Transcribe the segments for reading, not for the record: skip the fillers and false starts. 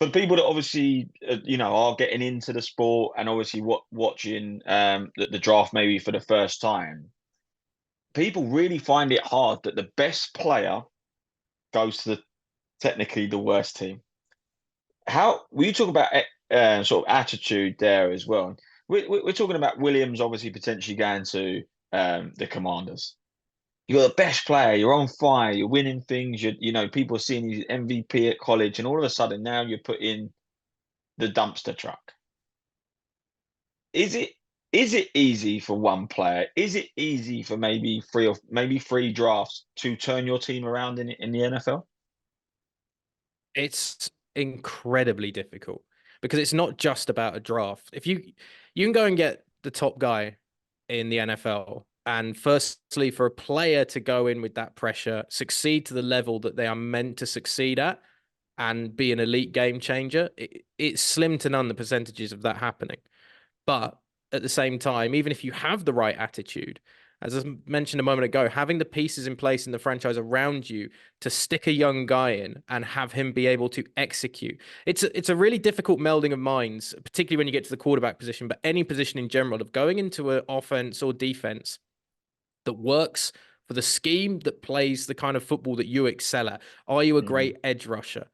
for the people that obviously are getting into the sport and obviously watching the draft maybe for the first time, people really find it hard that the best player goes to technically the worst team. How we you talk about sort of attitude there as well? We're talking about Williams obviously potentially going to the Commanders. You're the best player. You're on fire. You're winning things. People are seeing you MVP at college, and all of a sudden now you're put in the dumpster truck. Is it is it easy for one player? Is it easy for maybe three drafts to turn your team around in the NFL? It's incredibly difficult because it's not just about a draft. If you can go and get the top guy in the NFL, and firstly, for a player to go in with that pressure, succeed to the level that they are meant to succeed at, and be an elite game changer, it's slim to none the percentages of that happening. But at the same time, even if you have the right attitude, as I mentioned a moment ago, having the pieces in place in the franchise around you to stick a young guy in and have him be able to execute. It's a really difficult melding of minds, particularly when you get to the quarterback position, but any position in general of going into an offense or defense that works for the scheme that plays the kind of football that you excel at. Are you a Mm. great edge rusher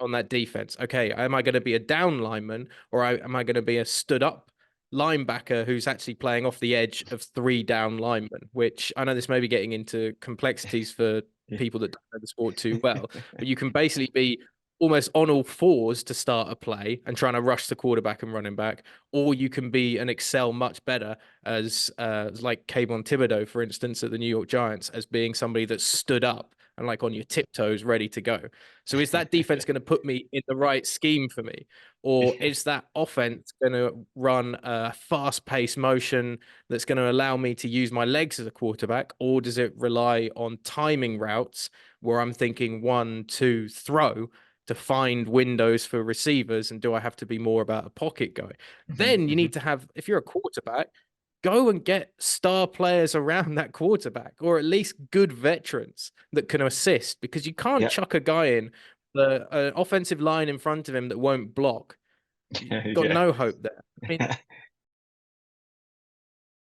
on that defense? Okay, am I going to be a down lineman or am I going to be a stood up linebacker who's actually playing off the edge of three down linemen? Which I know this may be getting into complexities for Yeah. people that don't know the sport too well, but you can basically be almost on all fours to start a play and trying to rush the quarterback and running back, or you can be and excel much better as like Kayvon Thibodeau, for instance, at the New York Giants, as being somebody that stood up and like on your tiptoes, ready to go. So is that defense going to put me in the right scheme for me? Or Yeah. is that offense going to run a fast paced motion that's going to allow me to use my legs as a quarterback? Or does it rely on timing routes where I'm thinking one, two, throw to find windows for receivers? And do I have to be more about a pocket guy? Mhm, Then you mhm. need to have, if you're a quarterback, go and get star players around that quarterback, or at least good veterans that can assist, because you can't Yeah. chuck a guy in the offensive line in front of him that won't block. You've got Yeah. no hope there. I mean,